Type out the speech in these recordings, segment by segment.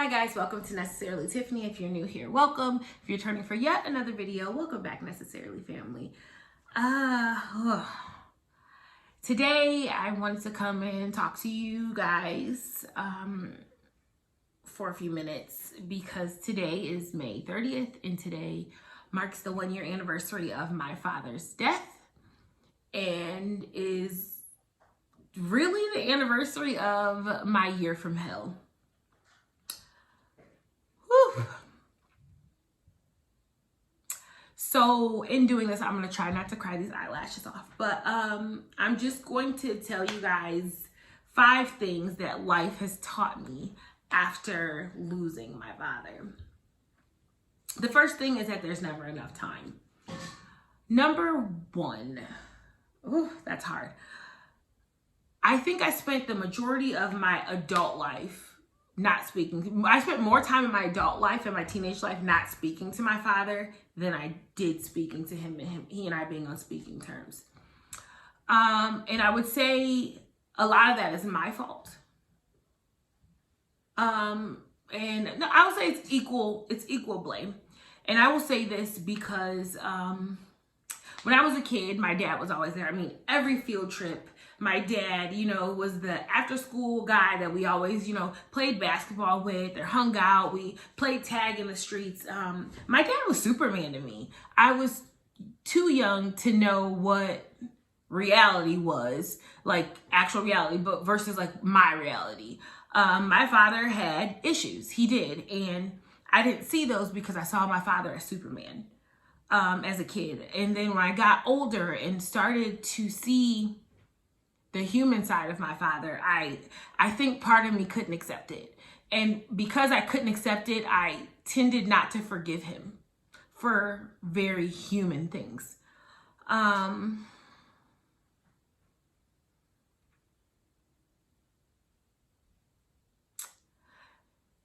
Hi guys, welcome to Necessarily Tiffany. If you're new here, welcome. If you're turning for yet another video, welcome back, Necessarily family. Today I wanted to come and talk to you guys for a few minutes because today is May 30th and today marks the 1-year anniversary of my father's death and is really the anniversary of my year from hell. Whew. So in doing this, I'm going to try not to cry these eyelashes off, but I'm just going to tell you guys 5 things that life has taught me after losing my father. The first thing is that there's never enough time. Number 1, that's hard. I think I spent the majority of my adult life not speaking. I spent more time in my adult life and my teenage life not speaking to my father than I did speaking to him and he and I being on speaking terms. And I would say a lot of that is my fault. And no, I would say it's equal blame. And I will say this because when I was a kid, my dad was always there. I mean, every field trip, my dad, was the after school guy that we always, played basketball with or hung out. We played tag in the streets. My dad was Superman to me. I was too young to know what reality was, like actual reality, but versus like my reality. My father had issues. He did. And I didn't see those because I saw my father as Superman as a kid. And then when I got older and started to see the human side of my father, I think part of me couldn't accept it. And because I couldn't accept it, I tended not to forgive him for very human things.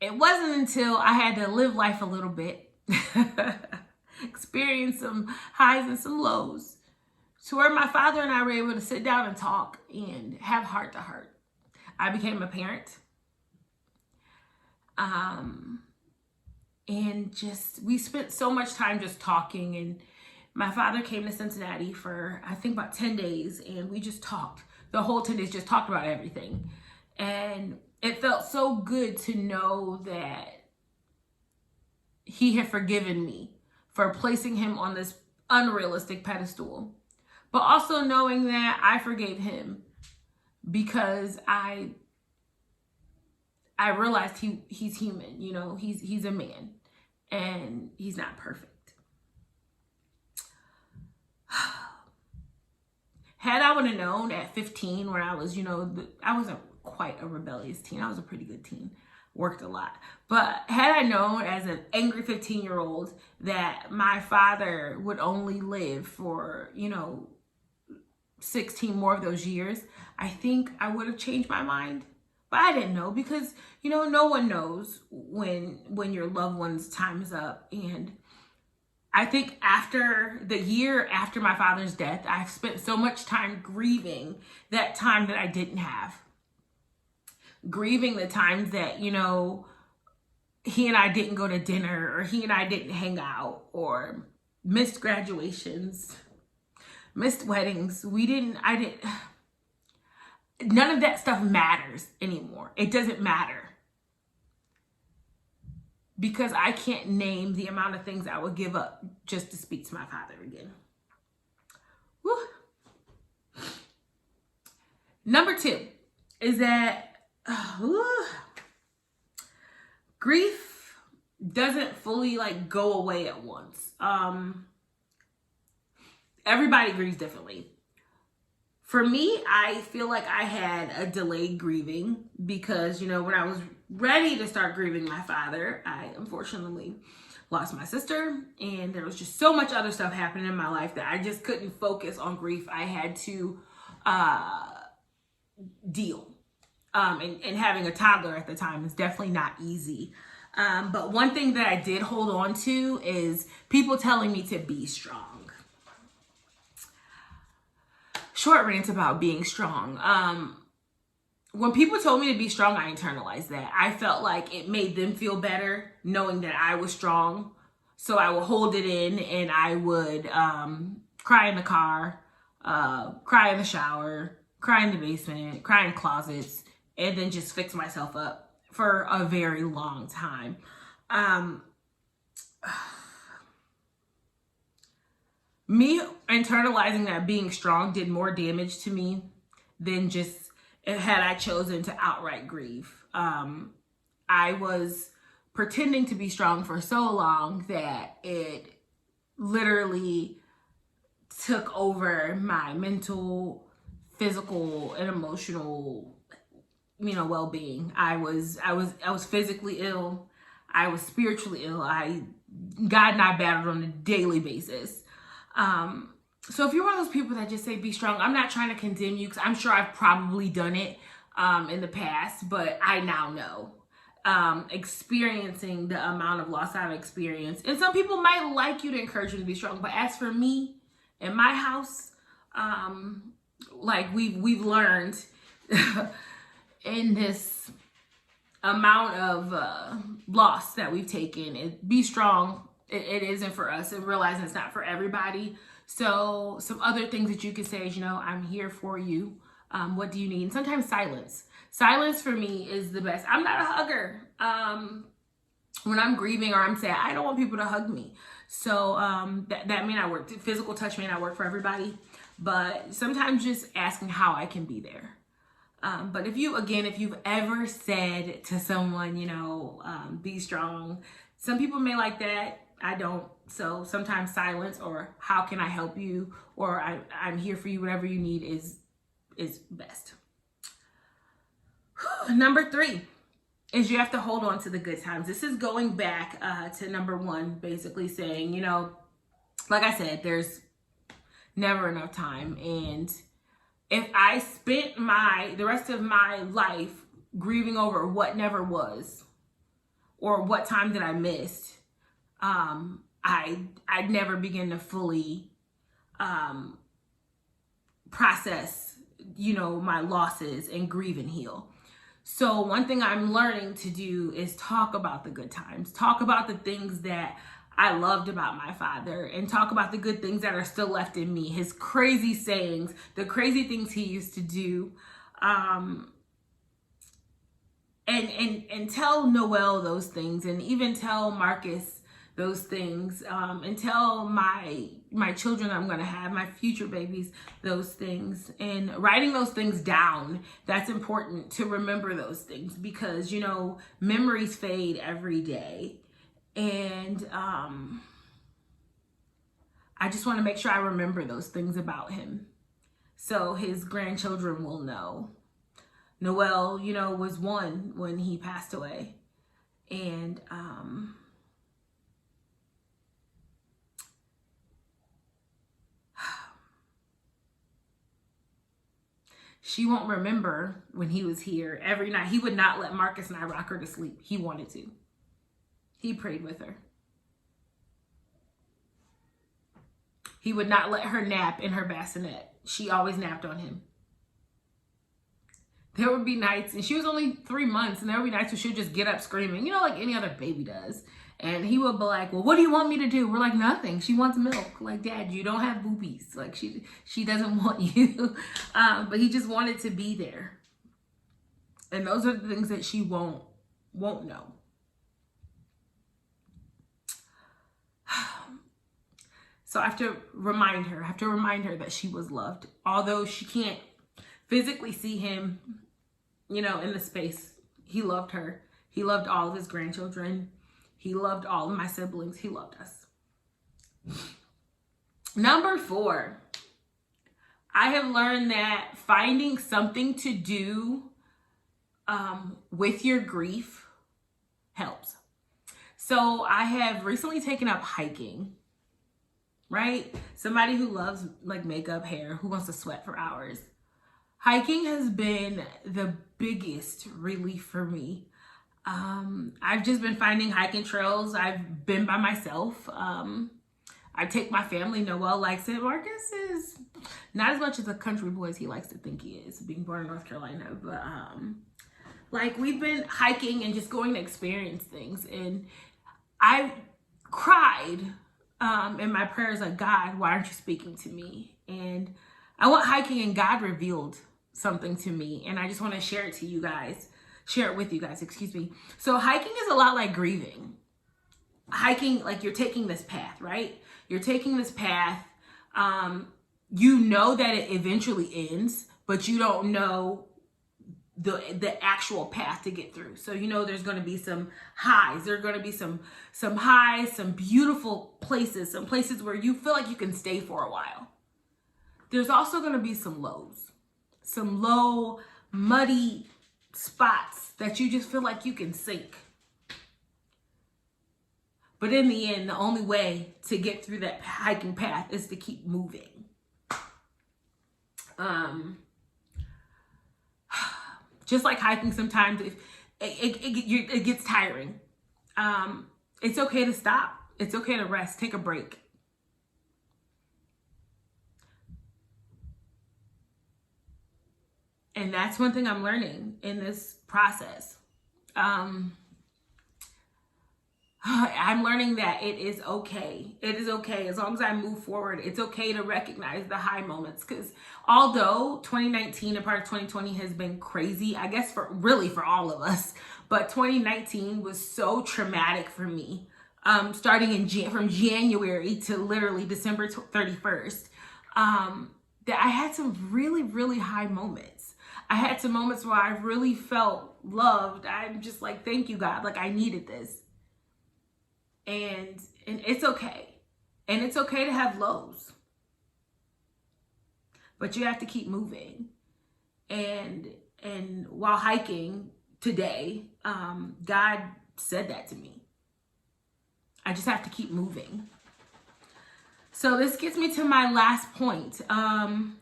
It wasn't until I had to live life a little bit, experience some highs and some lows, to where my father and I were able to sit down and talk and have heart to heart. I became a parent. And we spent so much time just talking. And my father came to Cincinnati for, I think, about 10 days. And we just talked. The whole 10 days just talked about everything. And it felt so good to know that he had forgiven me for placing him on this unrealistic pedestal. But also knowing that I forgave him because I realized he's human, he's a man and he's not perfect. Had I would have known at 15 when I was, I wasn't quite a rebellious teen. I was a pretty good teen, worked a lot. But had I known as an angry 15-year-old that my father would only live for, 16 more of those years, I think I would have changed my mind. But I didn't know because, no one knows when your loved one's time is up. And I think after the year after my father's death, I've spent so much time grieving that time that I didn't have. Grieving the times that, he and I didn't go to dinner or he and I didn't hang out or missed graduations. Missed weddings. None of that stuff matters anymore. It doesn't matter. Because I can't name the amount of things I would give up just to speak to my father again. Woo. Number 2 is that grief doesn't fully go away at once. Everybody grieves differently. For me, I feel like I had a delayed grieving because, when I was ready to start grieving my father, I unfortunately lost my sister and there was just so much other stuff happening in my life that I just couldn't focus on grief. I had to deal. And having a toddler at the time is definitely not easy. But one thing that I did hold on to is people telling me to be strong. Short rant about being strong. when people told me to be strong, I internalized that. I felt like it made them feel better knowing that I was strong. So I would hold it in, and I would cry in the car, cry in the shower, cry in the basement, cry in closets, and then just fix myself up for a very long time. Me internalizing that being strong did more damage to me than just had I chosen to outright grieve. I was pretending to be strong for so long that it literally took over my mental, physical, and emotional, well-being. I was physically ill. I was spiritually ill. God and I battled on a daily basis. So if you're one of those people that just say be strong, I'm not trying to condemn you, because I'm sure I've probably done it in the past, but I now know. Experiencing the amount of loss I've experienced. And some people might like you to encourage you to be strong, but as for me, in my house, like we've learned in this amount of loss that we've taken, be strong. It isn't for us, and realizing it's not for everybody. So some other things that you can say is, I'm here for you. What do you need? And sometimes silence. Silence for me is the best. I'm not a hugger. When I'm grieving or I'm sad, I don't want people to hug me. So that may not work. Physical touch may not work for everybody, but sometimes just asking how I can be there. But if you've ever said to someone, be strong, some people may like that. I don't. So sometimes silence, or how can I help you, or I'm here for you, whatever you need is best. Number 3 is you have to hold on to the good times. This is going back to number 1, basically saying, like I said, there's never enough time. And if I spent the rest of my life grieving over what never was, or what time that I missed, I'd never begin to fully process, my losses and grieve and heal. So one thing I'm learning to do is talk about the good times, talk about the things that I loved about my father, and talk about the good things that are still left in me, his crazy sayings, the crazy things he used to do, and tell Noelle those things, and even tell Marcus those things, and tell my children I'm going to have, my future babies, those things. And writing those things down, that's important to remember those things, because memories fade every day. And I just want to make sure I remember those things about him, so his grandchildren will know. Noelle, was 1 when he passed away. And she won't remember when he was here every night. He would not let Marcus and I rock her to sleep. He wanted to. He prayed with her. He would not let her nap in her bassinet. She always napped on him. There would be nights, and she was only 3 months, and there would be nights where she would just get up screaming, like any other baby does. And he would be like, well, what do you want me to do? We're like, nothing. She wants milk. Like, Dad, you don't have boobies. Like, she doesn't want you. But he just wanted to be there. And those are the things that she won't know. So I have to remind her that she was loved. Although she can't physically see him, in the space, he loved her. He loved all of his grandchildren. He loved all of my siblings. He loved us. Number 4, I have learned that finding something to do with your grief helps. So I have recently taken up hiking. Right? Somebody who loves makeup, hair, who wants to sweat for hours. Hiking has been the biggest relief for me. I've just been finding hiking trails. I've been by myself. I take my family. Noelle likes it. Marcus is Not as much as a country boy as he likes to think he is, being born in North Carolina. But like, we've been hiking and just going to experience things. And I cried in my prayers, like, God, why aren't you speaking to me? And I went hiking and God revealed something to me. And I just want to share it with you guys, excuse me. So hiking is a lot like grieving. Hiking, like, you're taking this path, right? You're taking this path. You know that it eventually ends, but you don't know the actual path to get through. So, you know, there's going to be some highs. There are going to be some highs, some beautiful places, some places where you feel like you can stay for a while. There's also going to be some lows, some low, muddy spots that you just feel like you can sink. But in the end, the only way to get through that hiking path is to keep moving. Just like hiking, sometimes it gets tiring. It's okay to stop. It's okay to rest. Take a break. And that's one thing I'm learning in this process. I'm learning that it is okay. It is okay. As long as I move forward, it's okay to recognize the high moments. Because although 2019 and part of 2020 has been crazy, I guess for all of us, but 2019 was so traumatic for me. Starting from January to literally December 31st, that I had some really, really high moments. I had some moments where I really felt loved. I'm just like, thank you, God. Like, I needed this. And it's okay. And it's okay to have lows. But you have to keep moving. And while hiking today, God said that to me. I just have to keep moving. So this gets me to my last point.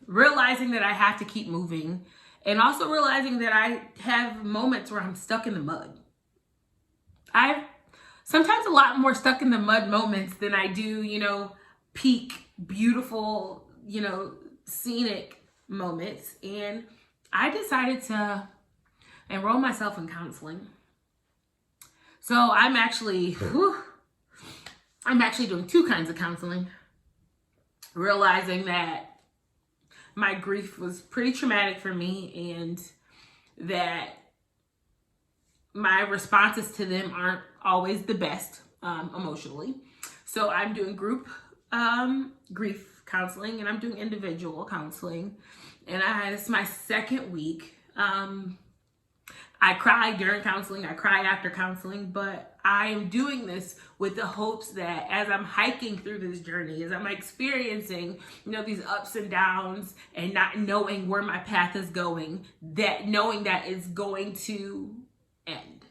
Realizing that I have to keep moving. And also realizing that I have moments where I'm stuck in the mud. I've sometimes a lot more stuck in the mud moments than I do, peak, beautiful, scenic moments. And I decided to enroll myself in counseling. So I'm actually doing two kinds of counseling. Realizing that my grief was pretty traumatic for me and that my responses to them aren't always the best emotionally. So I'm doing group grief counseling and I'm doing individual counseling. And it's my second week. I cry during counseling. I cry after counseling. But I am doing this with the hopes that as I'm hiking through this journey, as I'm experiencing, these ups and downs and not knowing where my path is going, that knowing that it's going to end.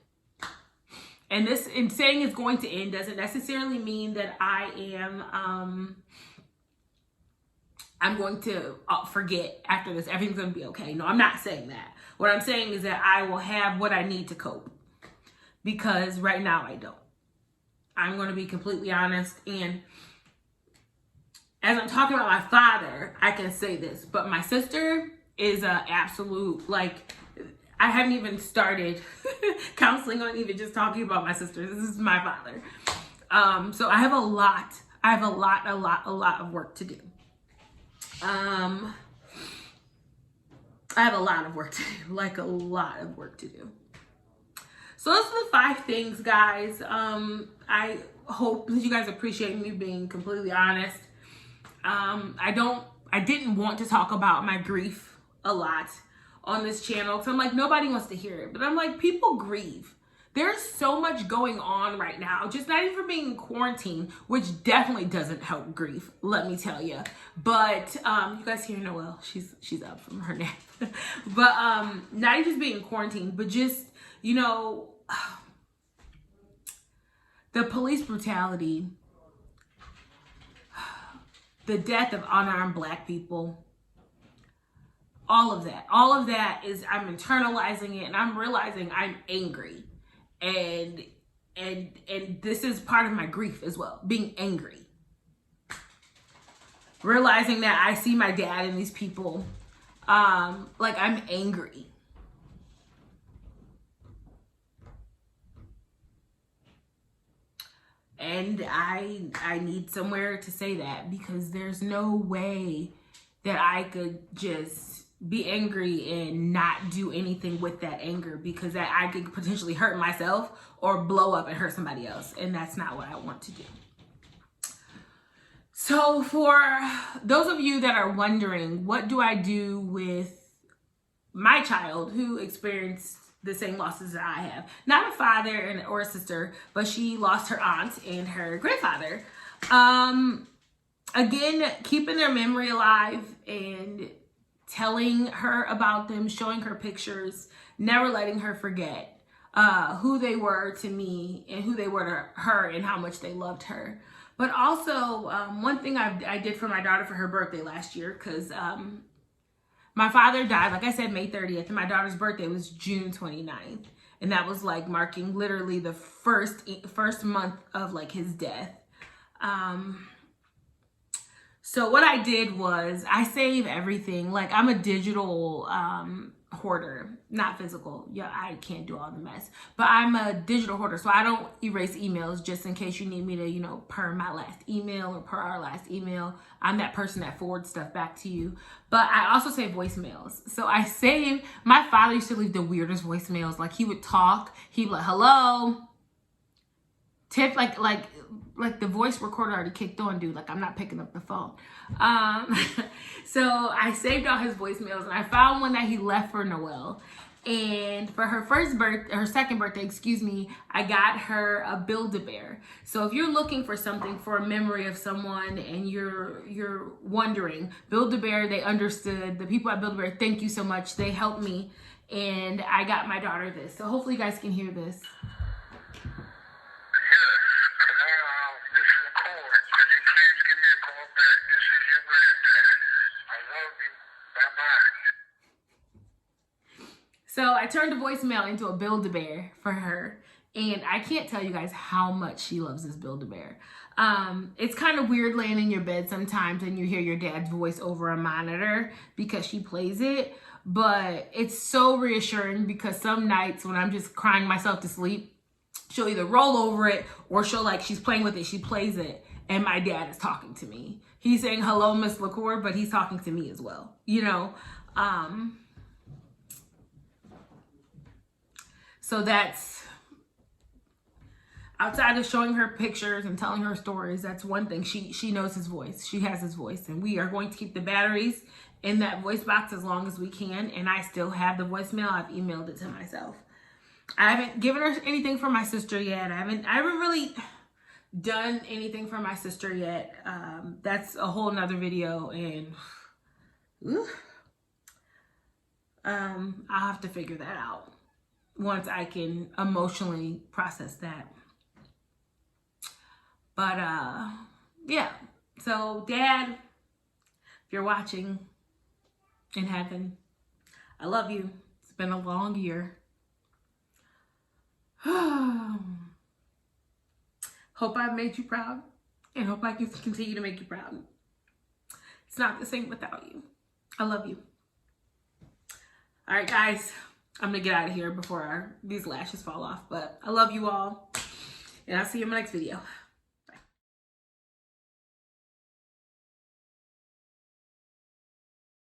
And saying it's going to end doesn't necessarily mean that I'm going to forget after this. Everything's going to be okay. No, I'm not saying that. What I'm saying is that I will have what I need to cope. Because right now I don't. I'm going to be completely honest. And as I'm talking about my father, I can say this. But my sister is an absolute, I haven't even started counseling on even just talking about my sister. This is my father. So I have a lot of work to do. I have a lot of work to do, a lot of work to do. So those are the 5 things, guys. I hope that you guys appreciate me being completely honest. I didn't want to talk about my grief a lot on this channel. So I'm like, nobody wants to hear it. But I'm like, people grieve. There's so much going on right now. Just not even for being in quarantine, which definitely doesn't help grief, let me tell you. But you guys hear Noelle, she's up from her nap. But not even just being in quarantine, but just, the police brutality, the death of unarmed Black people, all of that is, I'm internalizing it and I'm realizing I'm angry. And this is part of my grief as well, being angry. realizing that I see my dad and these people, like I'm angry. And I need somewhere to say that, because there's no way that I could just be angry and not do anything with that anger, because I could potentially hurt myself or blow up and hurt somebody else. And that's not what I want to do. So for those of you that are wondering, what do I do with my child who experienced the same losses that I have? Not a father or a sister, but she lost her aunt and her grandfather. Again, keeping their memory alive and telling her about them, showing her pictures, never letting her forget who they were to me and who they were to her and how much they loved her. But also, one thing I did for my daughter for her birthday last year, because my father died, like I said, May 30th, and my daughter's birthday was June 29th. And that was like marking literally the first month of like his death. So what I did was I save everything. Like I'm a digital hoarder, not physical. Yeah, I can't do all the mess, but I'm a digital hoarder. So I don't erase emails just in case you need me to, you know, per my last email or per our last email. I'm that person that forwards stuff back to you. But I also save voicemails. So I save, my father used to leave the weirdest voicemails. Like he would talk, he'd be like, hello, tip, like the voice recorder already kicked on, dude. Like I'm not picking up the phone. So I saved all his voicemails, and I found one that he left for Noelle. And for her second birthday, excuse me, I got her a Buildabear. So if you're looking for something for a memory of someone and you're wondering, Buildabear, they understood. The people at Buildabear, thank you so much. They helped me, and I got my daughter this. So hopefully you guys can hear this. So I turned the voicemail into a Build-A-Bear for her. And I can't tell you guys how much she loves this Build-A-Bear. It's kind of weird laying in your bed sometimes and you hear your dad's voice over a monitor because she plays it. But it's so reassuring, because some nights when I'm just crying myself to sleep, she'll either roll over it or she'll, like, she's playing with it, she plays it, and my dad is talking to me. He's saying, hello, Miss LaCour, but he's talking to me as well, you know? So that's, outside of showing her pictures and telling her stories, that's one thing. She knows his voice. She has his voice. And we are going to keep the batteries in that voice box as long as we can. And I still have the voicemail. I've emailed it to myself. I haven't given her anything for my sister yet. I haven't really done anything for my sister yet. That's a whole nother video. And I'll have to figure that out once I can emotionally process that. But yeah, so Dad, if you're watching in heaven, I love you. It's been a long year. Hope I've made you proud, and hope I can continue to make you proud. It's not the same without you. I love you. All right, guys. I'm gonna get out of here before these lashes fall off, but I love you all, and I'll see you in my next video.